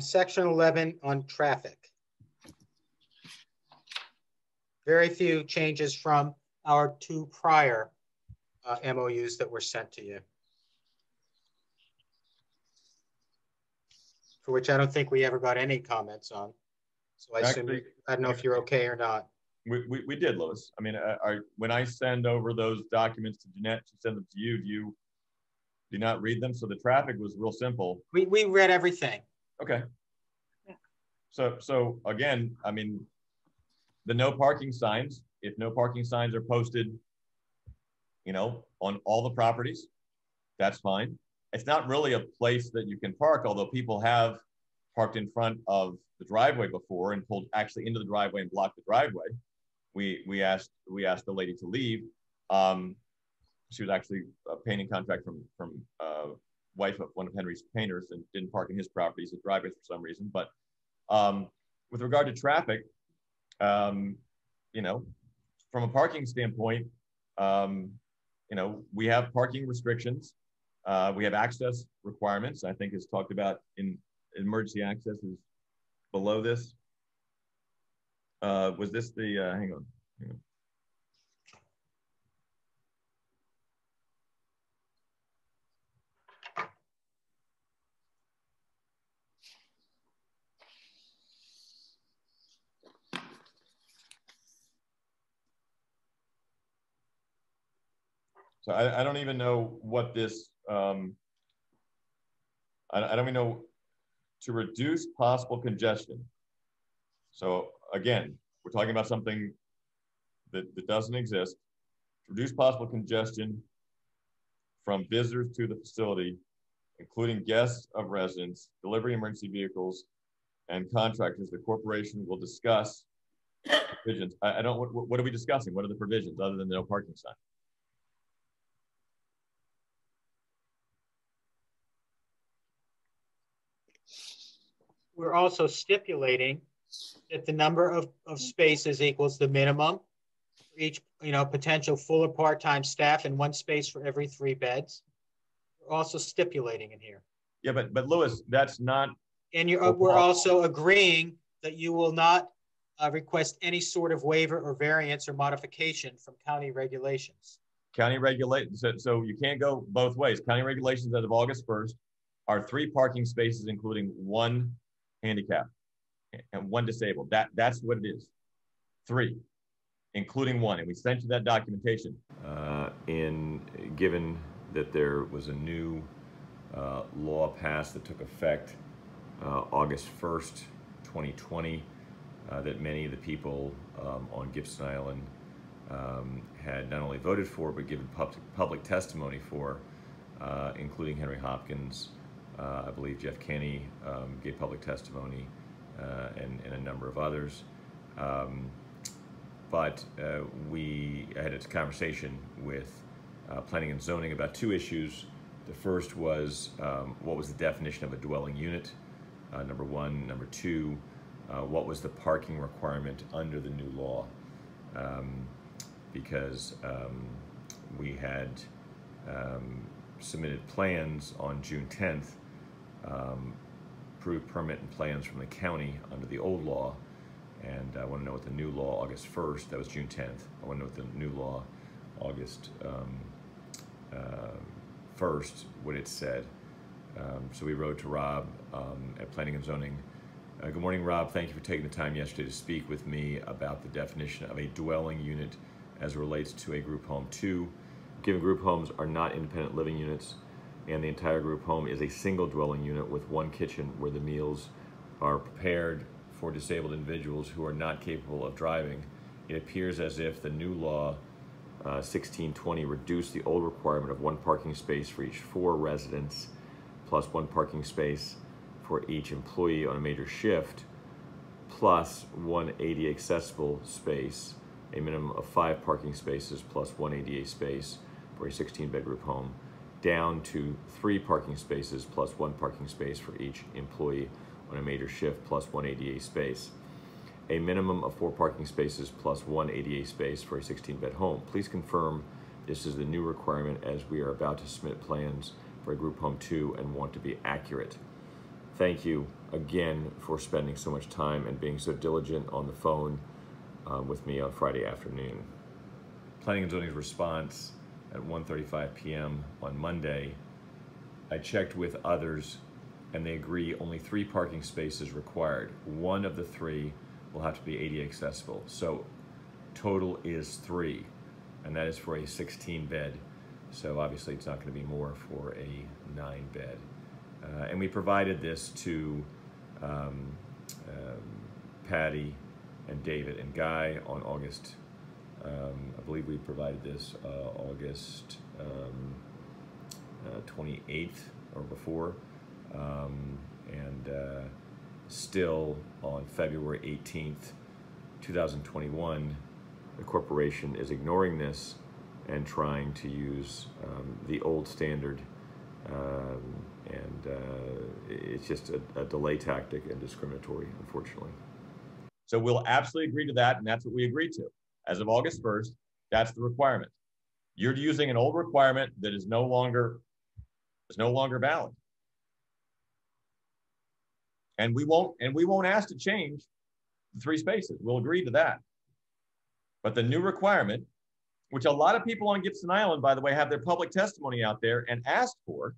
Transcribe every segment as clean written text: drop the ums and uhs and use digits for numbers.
Section 11 on traffic. Very few changes from our two prior MOUs that were sent to you, for which I don't think we ever got any comments on. So I assume, I don't know if you're okay or not. We did, Louis. I mean, when I send over those documents to Jeanette, she sends them to you. Do you not read them? So the traffic was real simple. We read everything. Okay. Yeah. So again, I mean, the no parking signs, if no parking signs are posted, you know, on all the properties, that's fine. It's not really a place that you can park, although people have parked in front of the driveway before and pulled actually into the driveway and blocked the driveway. We asked the lady to leave. She was actually a painting contract from wife of one of Henry's painters and didn't park in his properties at driveways for some reason. But with regard to traffic, you know, from a parking standpoint, you know, we have parking restrictions. We have access requirements. I think it's talked about in emergency access is below this. Was this the, hang on. So I don't even know what this, I don't even know, to reduce possible congestion. So again, we're talking about something that doesn't exist. To reduce possible congestion from visitors to the facility, including guests of residents, delivery emergency vehicles, and contractors, the corporation will discuss provisions. I don't, what are we discussing? What are the provisions other than the no parking sign? We're also stipulating that the number of spaces equals the minimum for each, you know, potential full or part-time staff, and one space for every 3 beds. We're also stipulating in here. Yeah, but Louis, that's not. And we're also agreeing that you will not request any sort of waiver or variance or modification from county regulations. County regulations, so you can't go both ways. County regulations as of August 1st are 3 parking spaces, including 1 handicap and 1 disabled. That's what it is. 3, including 1. And we sent you that documentation. Given that there was a new law passed that took effect August 1st, 2020, that many of the people on Gibson Island had not only voted for, but given public testimony for, including Henry Hopkins, I believe Jeff Kenny gave public testimony, and a number of others. But we had a conversation with Planning and Zoning about 2 issues. The first was what was the definition of a dwelling unit, number 1. Number 2, what was the parking requirement under the new law? Because we had submitted plans on June 10th, approved permit and plans from the county under the old law, and I want to know what the new law, August 1st, that was June 10th, I want to know what the new law, August 1st, what it said. So we wrote to Rob at Planning and Zoning. Good morning, Rob. Thank you for taking the time yesterday to speak with me about the definition of a dwelling unit as it relates to a group home. 2, given group homes are not independent living units, and the entire group home is a single dwelling unit with 1 kitchen where the meals are prepared for disabled individuals who are not capable of driving, it appears as if the new law 1620 reduced the old requirement of 1 parking space for each 4 residents plus 1 parking space for each employee on a major shift, plus 1 ADA accessible space, a minimum of 5 parking spaces plus 1 ADA space for a 16-bedroom home, down to 3 parking spaces plus 1 parking space for each employee on a major shift plus 1 ADA space. A minimum of 4 parking spaces plus 1 ADA space for a 16-bed home. Please confirm this is the new requirement, as we are about to submit plans for a group home 2 and want to be accurate. Thank you, again for spending so much time and being so diligent on the phone with me on Friday afternoon. Planning and Zoning's response at 1:35 p.m. on Monday. I checked with others and they agree only 3 parking spaces required. One of the 3 will have to be ADA accessible. So total is 3, and that is for a 16 bed. So obviously it's not going to be more for a 9 bed. And we provided this to Patty and David and Guy on August, I believe we provided this August 28th or before. Still on February 18th, 2021, the corporation is ignoring this and trying to use the old standard. It's just a delay tactic and discriminatory, unfortunately. So we'll absolutely agree to that, and that's what we agreed to. As of August 1st, that's the requirement. You're using an old requirement that is no longer valid. And we won't ask to change the 3 spaces. We'll agree to that. But the new requirement, which a lot of people on Gibson Island, by the way, have their public testimony out there and asked for,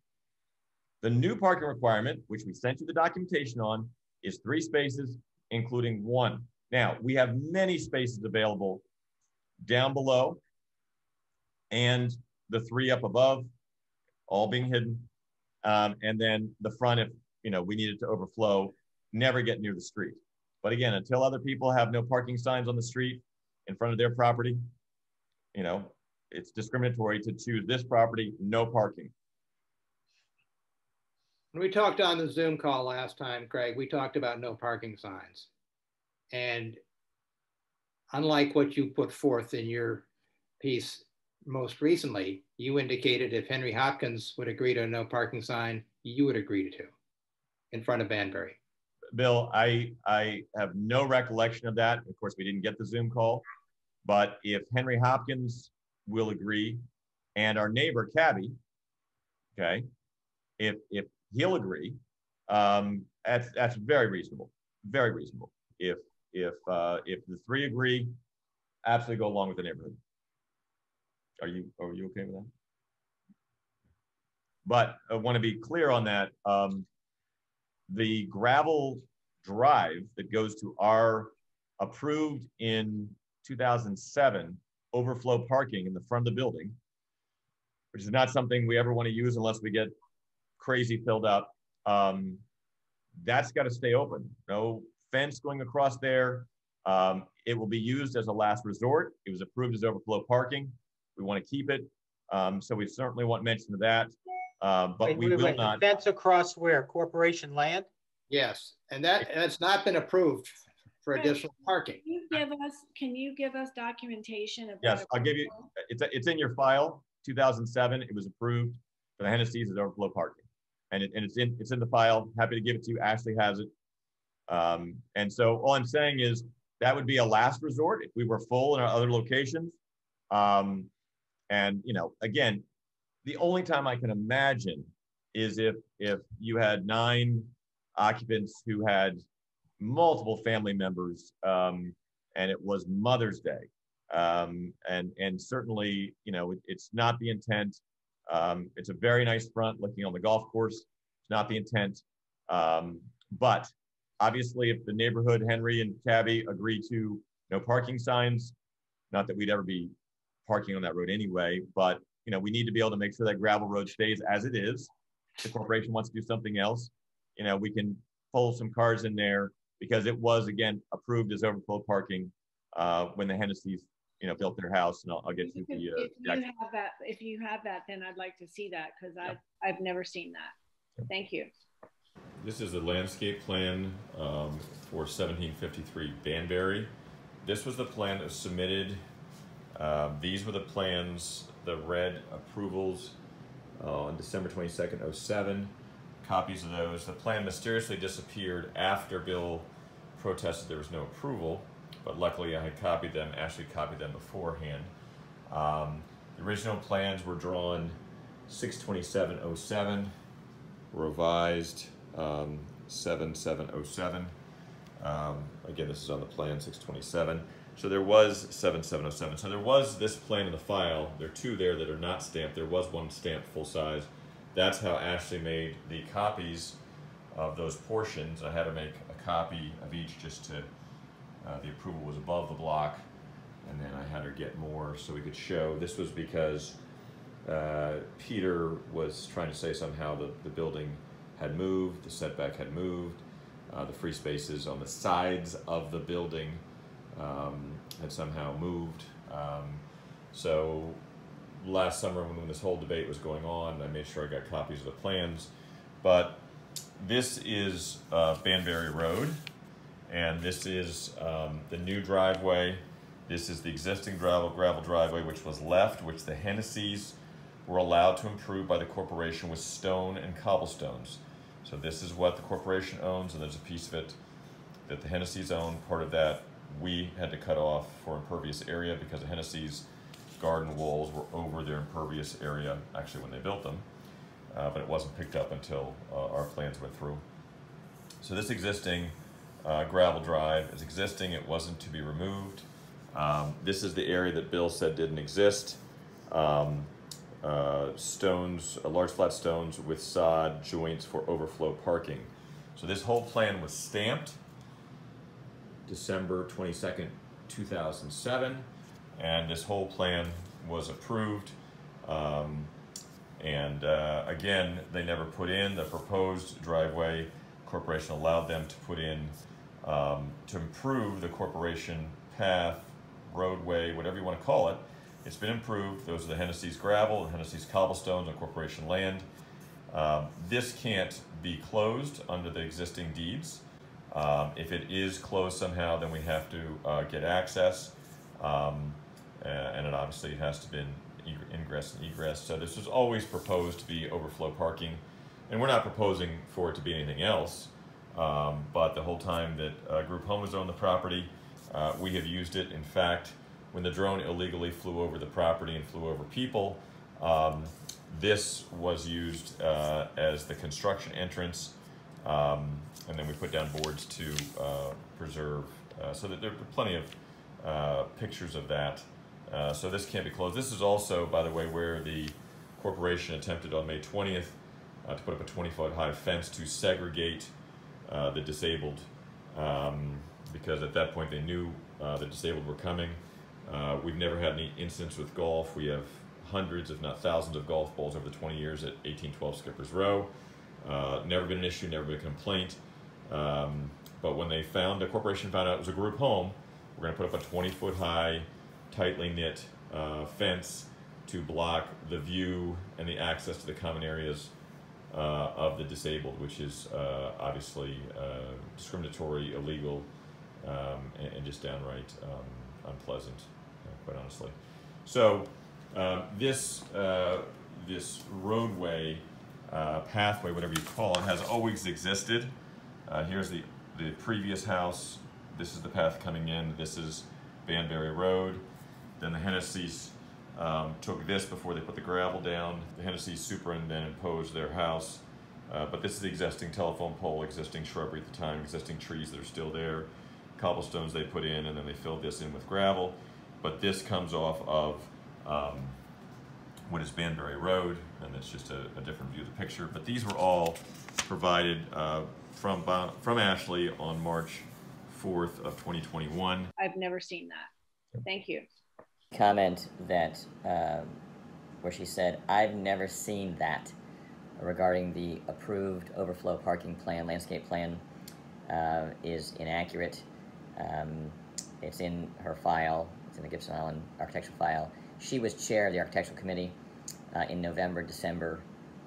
the new parking requirement, which we sent you the documentation on, is 3 spaces, including 1. Now, we have many spaces available down below and the 3 up above, all being hidden. And then the front, if we needed to overflow, never get near the street. But again, until other people have no parking signs on the street in front of their property, it's discriminatory to choose this property, no parking. When we talked on the Zoom call last time, Craig, we talked about no parking signs. And unlike what you put forth in your piece most recently, you indicated if Henry Hopkins would agree to a no parking sign, you would agree to in front of Banbury. Bill, I have no recollection of that. Of course, we didn't get the Zoom call, but if Henry Hopkins will agree and our neighbor Cabby, okay, if he'll agree, that's very reasonable, very reasonable. If the 3 agree, absolutely go along with the neighborhood. Are you okay with that? But I want to be clear on that. The gravel drive that goes to our approved in 2007 overflow parking in the front of the building, which is not something we ever want to use unless we get crazy filled up. That's got to stay open. No fence going across there. It will be used as a last resort. It was approved as overflow parking. We want to keep it. So we certainly want mention of that. But we will not. Fence across where? Corporation land? Yes, and that's not been approved for additional parking. Can you give us documentation of Yes, I'll give you. It's in your file. 2007. It was approved for the Hennessy's as overflow parking, and it's in the file. Happy to give it to you. Ashley has it. And so all I'm saying is that would be a last resort if we were full in our other locations. And again, the only time I can imagine is if you had 9 occupants who had multiple family members, and it was Mother's Day. And certainly, it's not the intent. It's a very nice front looking on the golf course. It's not the intent. But obviously, if the neighborhood, Henry and Cabby, agree to no parking signs, not that we'd ever be parking on that road anyway, but we need to be able to make sure that gravel road stays as it is. If the corporation wants to do something else, we can pull some cars in there because it was, again, approved as overflow parking when the Hennessy's, built their house. And I'll get you the. If you have that, then I'd like to see that because I've never seen that. Thank you. This is the landscape plan for 1753 Banbury. This was the plan that was submitted. These were the plans, the red approvals on December 22nd, 07. Copies of those. The plan mysteriously disappeared after Bill protested there was no approval, but luckily I had copied them, Ashley copied them beforehand. The original plans were drawn 6/27/07, revised 7707. Again, this is on the plan 627. So there was 7707. So there was this plan in the file. There are two there that are not stamped. There was one stamped full size. That's how Ashley made the copies of those portions. I had to make a copy of each just to, the approval was above the block, and then I had her get more so we could show. This was because Peter was trying to say somehow the building had moved, the setback had moved, the free spaces on the sides of the building had somehow moved. So last summer when this whole debate was going on, I made sure I got copies of the plans. But this is Banbury Road, and this is the new driveway. This is the existing gravel driveway, which was left, which the Hennessy's were allowed to improve by the corporation with stone and cobblestones. So this is what the corporation owns, and there's a piece of it that the Hennessy's own. Part of that we had to cut off for impervious area because the Hennessy's garden walls were over their impervious area, actually when they built them, but it wasn't picked up until our plans went through. So this existing gravel drive is existing. It wasn't to be removed. This is the area that Bill said didn't exist. Stones, large flat stones with sod joints for overflow parking. So this whole plan was stamped December 22nd, 2007, and this whole plan was approved. Again, they never put in the proposed driveway. Corporation allowed them to put in to improve the corporation path, roadway, whatever you want to call it. It's been improved. Those are the Hennessy's gravel, the Hennessy's cobblestones on corporation land. This can't be closed under the existing deeds. If it is closed somehow, then we have to get access. And it obviously has to be ingress and egress. So this was always proposed to be overflow parking. And we're not proposing for it to be anything else. But the whole time that group homes own the property, we have used it. In fact, when the drone illegally flew over the property and flew over people, this was used as the construction entrance, and then we put down boards to preserve, so that there are plenty of pictures of that. So this can't be closed. This is also, by the way, where the corporation attempted on May 20th to put up a 20-foot high fence to segregate the disabled, because at that point they knew the disabled were coming. We've never had any incidents with golf. We have hundreds, if not thousands, of golf balls over the 20 years at 1812 Skippers Row. Never been an issue, never been a complaint. But when they found, the corporation found out it was a group home, we're going to put up a 20-foot high, tightly knit fence to block the view and the access to the common areas of the disabled, which is obviously discriminatory, illegal, and just downright unpleasant, quite honestly. So this roadway, pathway, whatever you call it, has always existed. Here's the previous house. This is the path coming in. This is Banbury Road. Then the Hennessy's took this before they put the gravel down. The Hennessy's superimposed their house. But this is the existing telephone pole, existing shrubbery at the time, existing trees that are still there, cobblestones they put in, and then they filled this in with gravel. But this comes off of what is Banbury Road, and it's just a different view of the picture. But these were all provided from Ashley on March 4th of 2021. I've never seen that. Thank you. Comment that where she said, "I've never seen that," regarding the approved overflow parking plan, landscape plan, is inaccurate. It's in her file. It's in the Gibson Island architectural file. She was chair of the architectural committee in November, December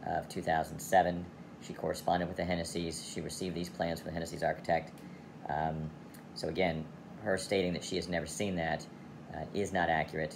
of 2007. She corresponded with the Hennessy's. She received these plans from the Hennessy's architect. So again, her stating that she has never seen that is not accurate.